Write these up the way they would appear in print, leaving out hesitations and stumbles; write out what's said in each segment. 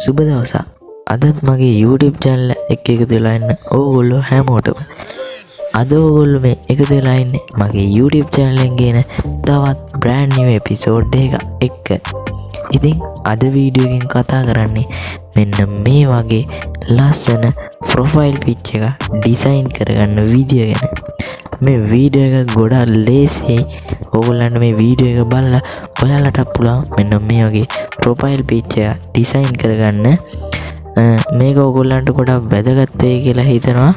සුබ දවසක්. අදත් මගේ YouTube channel එක එකතු වෙලා ඉන්න ඕගොල්ලෝ හැමෝටම. අද ඕගොල්ලෝ මේ එකතු වෙලා ඉන්නේ මගේ YouTube channel එකෙන් ගෙන තවත් brand new episode එකක් එක්ක. ඉතින් අද වීඩියෝ එකෙන් කතා කරන්නේ මෙන්න මේ වගේ ලස්සන profile picture එක design කරගන්න විදිය ගැන. මේ වීඩියෝ එක ගොඩක් ලේසියි. ඕගොල්ලන්ට මේ වීඩියෝ එක බලලා ඔයාලට පුළුවන් මෙන්න මේ වගේ profile picture එක design කරගන්න. මේක ඕගොල්ලන්ට ගොඩක් වැදගත් වෙයි කියලා හිතනවා.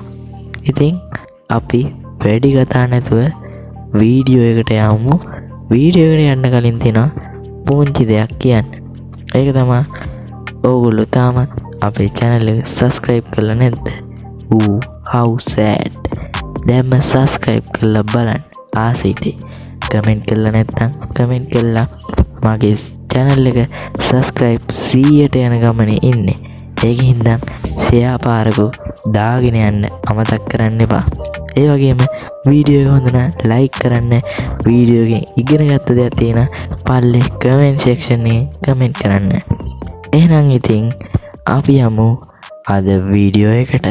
ඉතින් අපි වැඩි කතා නැතුව වීඩියෝ එකට යමු. වීඩියෝ එකට යන්න කලින් තියෙනවා පුංචි දෙයක් කියන්න. ඒක තමයි ඕගොල්ලෝ තාම අපේ channel එක subscribe කරලා නැද්ද? how sad. දැන්ම subscribe කරලා බලන්න. ආසයිද? කමෙන්ට් කරලා නැත්නම් කමෙන්ට් කරලා මගේ channel එක subscribe 100ට යන ගමනේ ඉන්නේ. ඒකින් දැන් share පාරකෝ දාගෙන යන්න අමතක කරන්න එපා. ඒ වගේම වීඩියෝ එක හොඳ නම් like කරන්න. වීඩියෝ එකෙන් ඉගෙන ගත්ත දෙයක් තියෙන පල්ලේ comment section එකේ comment කරන්න. එහෙනම් ඉතින් අපි යමු අද වීඩියෝ එකට.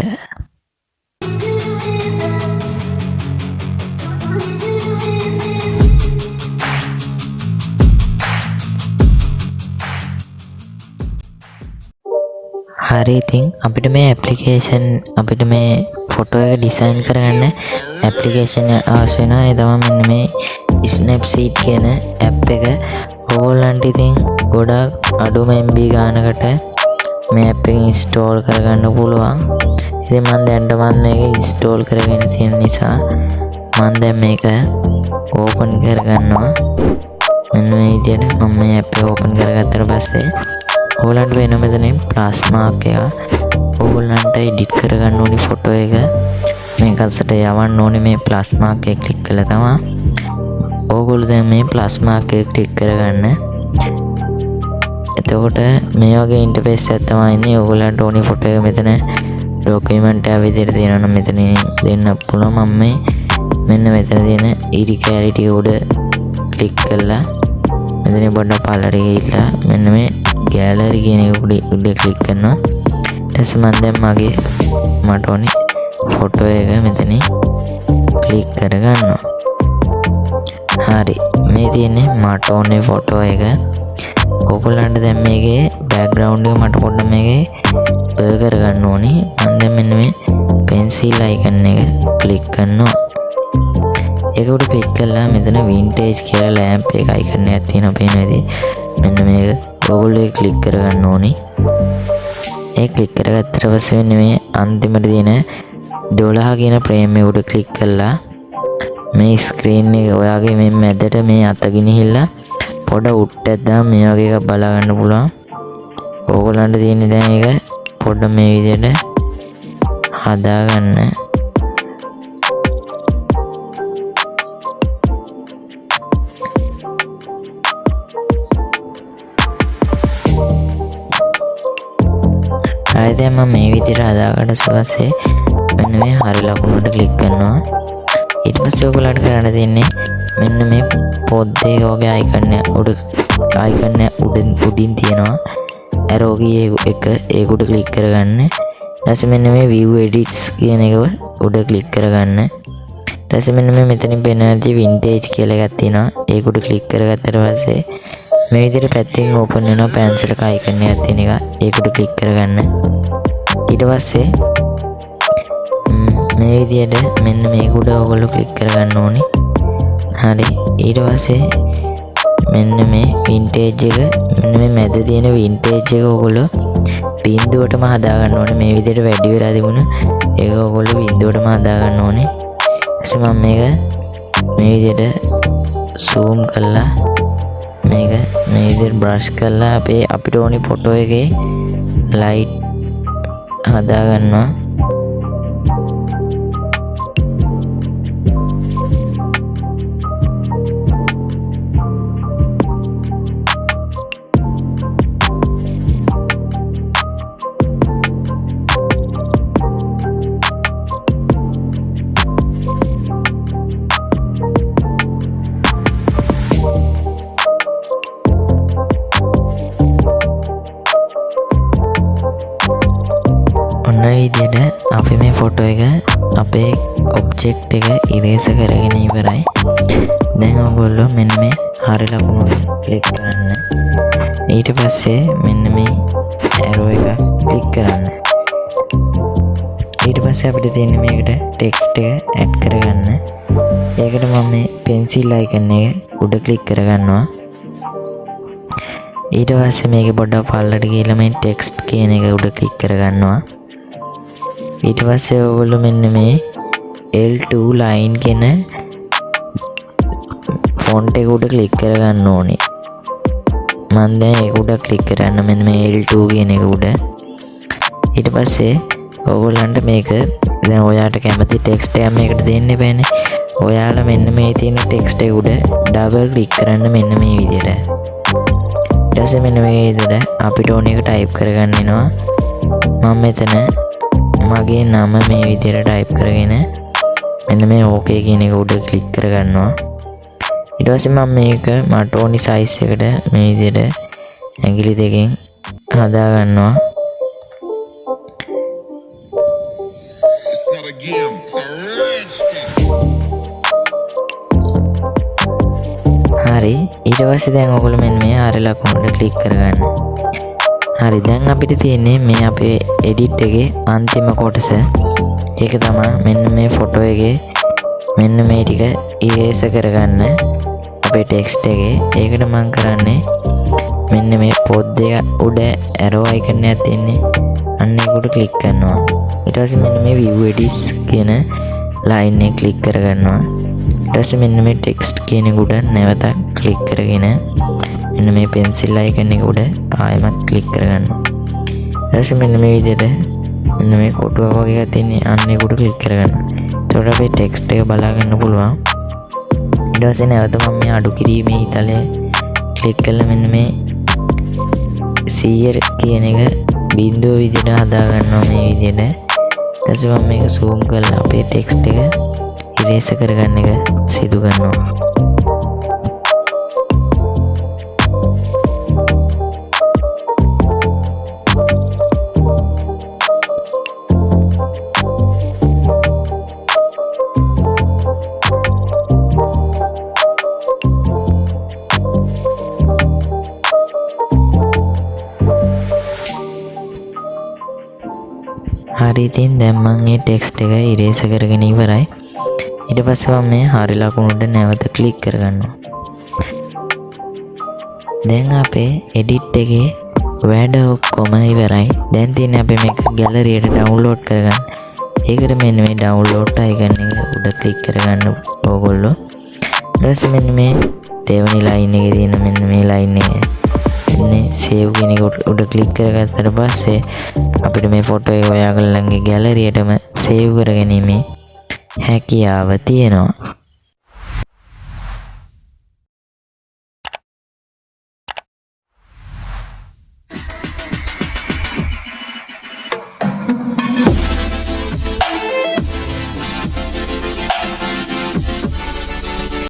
හරි, ඉතින් අපිට මේ ඇප්ලිකේෂන් අපිට මේ ෆොටෝ එක ඩිසයින් කරගන්න ඇප්ලිකේෂන් අවශ්‍ය වෙනවා. ඒ තමයි මෙන්න මේ Snapseed කියන ඇප් එක. ඕගොල්ලන්ට ඉතින් ගොඩක් අඩුම MB ගානකට මේ ඇප් එක ඉන්ස්ටෝල් කරගන්න පුළුවන්. ඉතින් මම මේක ඉන්ස්ටෝල් කරගෙන තියෙන නිසා මම දැන් මේක ඕපන් කරගන්නවා. මෙන්න මේ විදිහට මම මේ ඇප් එක ඕපන් කරගත්තට පස්සේ ඕගොල්ලන්ට වෙන මෙතනින් ප්ලස් මාක් එක ඕගොල්ලන්ට එඩිට් කරගන්න ඕනි ෆොටෝ එක මේකසට යවන්න ඕනේ. මේ ප්ලස් මාක් එක ක්ලික් කළා තමයි ඕගොල්ලෝ දැන් මේ ප්ලස් මාක් එක ක්ලික් කරගන්න. එතකොට මේ වගේ ඉන්ටර්ෆේස් එකක් තමයි ඉන්නේ. ඕගොල්ලන්ට ඕනි ෆොටෝ එක මෙතන ડોකියුමන්ට් එක විදිහට තියෙනවා නම් මෙතනින් දෙන්න පුළුවන්. මම මෙන්න මෙතන තියෙන ඉරිකැලිටි උඩ ක්ලික් කළා. මෙතන පොඩ්ඩක් පල්ලට ගිහිල්ලා මෙන්න මේ ගෑලරි කියන එක උඩ ක්ලික් කරනවා. ඊට පස්සේ මම දැන් මට ඕනි ෆොටෝ එක මෙතනින් ක්ලික් කරගන්නවා. හරි, මේ තියෙන්නේ මට ඕනේ ෆොටෝ එක. ඕගොල්ලන්ට දැන් මේකේ බෑග්ග්‍රවුන්ඩ් එක මට පොඩ්ඩක් මේකේ බර් කරගන්න ඕනි. මම දැන් මෙන්න මේ පෙන්සිල් අයිකන් එක ක්ලික් කරනවා. ඒක උඩ ක්ලික් කළා මෙතන වින්ටේජ් කියලා ලෑම්ප් එක අයිකන් එකක් තියෙනවා පේනවාද? මෙන්න මේක ඕගොල්ලෝ ක්ලික් කරගන්න ඕනි. ඒ ක්ලික් කරගත්තට පස්සේ මෙන්න මේ අන්තිමට තියෙන 12 කියන ෆ්‍රේම් එක උඩ ක්ලික් කළා මේ ස්ක්‍රීන් එක ඔයාගේ මේ මැදට මේ අත ගෙනහිල්ලා පොඩ උඩට දාන්න මේ වගේ එකක් බලා ගන්න පුළුවන්. ඕගොල්ලන්ට තියෙන්නේ දැන් ඒක පොඩ මේ විදිහට හදා ගන්න. දැන් මම මේ විදිහට හදාගන්න පස්සේ මෙන්න මේ හරි ලකුණට ක්ලික් කරනවා. ඊට පස්සේ ඔයගොල්ලන්ට කරන්න තියෙන්නේ මෙන්න මේ පොත් දෙක වගේ අයිකන් එක උඩින් තියෙනවා ඇරෝ කී එක ඒක උඩ ක්ලික් කරගන්න. ඊට පස්සේ මෙන්න මේ view edits කියන එක උඩ ක්ලික් කරගන්න. ඊට පස්සේ මෙන්න මේ මෙතනින් පෙනෙන vintage කියලා එකක් තියෙනවා. ඒක උඩ ක්ලික් කරගත්තට පස්සේ මේ විදිහට පැත්තෙන් ඕපන් වෙනවා පැන්සල් එක අයිකන් එකක් තියෙන එක. ඒක උඩ ක්ලික් කරගන්න. ඊට පස්සේ මේ විදිහට මෙන්න මේක උඩ ඔයගොල්ලෝ ක්ලික් කරගන්න ඕනේ. හරි, ඊට පස්සේ මෙන්න මේ වින්ටේජ් එක මෙන්න මේ මැද තියෙන වින්ටේජ් එක ඔයගොල්ලෝ බිඳුවටම හදා ගන්න ඕනේ. මේ විදිහට වැඩි වෙලා තිබුණා ඒක ඔයගොල්ලෝ බිඳුවටම හදා ගන්න ඕනේ. ඊපස්සේ මම මේක මේ විදිහට zoom කරලා මේක මේ විදිහට බ්‍රෂ් කරලා අපිට ඕනි ෆොටෝ එකේ ලයිට් හදා ගන්නවා. ඔන්න විදියට අපි මේ ෆොටෝ එක අපේ ඔබ්ජෙක්ට් එක ඉරේස කරගෙන ඉවරයි. දැන් ඔයගොල්ලෝ මෙන්න මේ හරි ලකුණු ක්ලික් කරන්න. ඊට පස්සේ මෙන්න මේ ඇරෝ එක ක්ලික් කරන්න. ඊට පස්සේ අපිට තියෙන්නේ මේකට ටෙක්ස්ට් එක ඇඩ් කරගන්න. ඒකට මම මේ පෙන්සිල් අයිකන් එක උඩ ක්ලික් කරගන්නවා. ඊට පස්සේ මේක පොඩ්ඩක් පල්ලට ගිහලා මේ ටෙක්ස්ට් කියන එක උඩ ක්ලික් කරගන්නවා. ඊට පස්සේ ඔයගොල්ලෝ මෙන්න මේ L2 line කියන ෆොන්ට් එක උඩ ක්ලික් කරගන්න ඕනේ. මම දැන් ඒක උඩ ක්ලික් කරන්න මෙන්න මේ L2 කියන එක උඩ. ඊට පස්සේ ඔයගොල්ලන්ට මේක දැන් ඔයාට කැමති ටෙක්ස්ට් එකක් මේකට දෙන්න බෑනේ. ඔයාලා මෙන්න මේ තියෙන ටෙක්ස්ට් එක උඩ ඩබල් ක්ලික් කරන්න මෙන්න මේ විදිහට. ඊට පස්සේ මෙන්න මේ විදිහට අපිට ඕන එක ටයිප් කරගන්න එනවා. මම මෙතන මගේ නම මේ විදිහට ටයිප් කරගෙන මෙන්න මේ OK කියන එක උඩ ක්ලික් කරගන්නවා. ඊට පස්සේ මම මේක මට ඕනි සයිස් එකට මේ විදිහට ඇඟිලි දෙකෙන් හදා ගන්නවා. හරි. ඊට පස්සේ දැන් ඔයගොල්ලෝ මෙන්න මේ ආර ලකුණට ක්ලික් කරගන්න. හරි. දැන් අපිට තියෙන්නේ මේ අපේ එඩිට් එකේ අන්තිම කොටස. ඒක තමයි මෙන්න මේ ෆොටෝ එකේ මෙන්න මේ ටික ඉරේස කරගන්න අපේ ටෙක්ස්ට් එකේ. ඒකට මම කරන්නේ මෙන්න මේ පොත් දෙක උඩ ඇරෝ අයිකන් එකක් තියෙන්නේ. අන්න ඒක උඩ ක්ලික් කරනවා. ඊට පස්සේ මෙන්න මේ view edits කියන ලයින් එක ක්ලික් කරගන්නවා. ඊට පස්සේ මෙන්න මේ ටෙක්ස්ට් කියන එක උඩ නැවත ක්ලික් කරගෙන මෙන්න මේ පෙන්සිල් අයිකන් එක උඩ ආයෙමත් ක්ලික් කරගන්නවා. ඊට පස්සේ මෙන්න මේ විදිහට මෙන්න මේ කොටුවක් වගේ එකක් තියෙන්නේ. අන්න ඒක උඩ ක්ලික් කරගන්නවා. එතකොට අපේ ටෙක්ස්ට් එක බලා ගන්න පුළුවන්. ඊට පස්සේ නැවත මම මේ අඩු කිරීමේ ඉතලය ක්ලික් කරලා මෙන්න මේ 100 කියන එක බිඳුව විදිහට හදා ගන්නවා මේ විදිහට. ඊට පස්සේ මම මේක zoom කරලා අපේ ටෙක්ස්ට් එක ඉරේස කරගන්න එක සිදු කරනවා. හරි. ඉතින් දැන් මම මේ ටෙක්ස්ට් එක ඉරේස කරගෙන ඉවරයි. ඊට පස්සේ මම මේ හරි ලකුණට නැවත ක්ලික් කරගන්නවා. දැන් අපේ එඩිට් එකේ වැඩ ඔක්කොම ඉවරයි. දැන් තියෙන්නේ අපි මේක ගැලරියට ඩවුන්ලෝඩ් කරගන්න. ඒකට මෙන්න මේ ඩවුන්ලෝඩ් අයිකන් එක උඩ ක්ලික් කරගන්න ඕගොල්ලෝ. ඊට පස්සේ මෙන්න මේ දෙවෙනි ලයින් එකේ තියෙන මෙන්න මේ ලයින් එක ඉන්නේ සේව් කියන එක උඩ ක්ලික් කරගත්තට පස්සේ අපිට මේ ෆොටෝ එක ඔයාලගේ ගැලරියටම සේව් කරගැනීමේ හැකියාව තියෙනවා.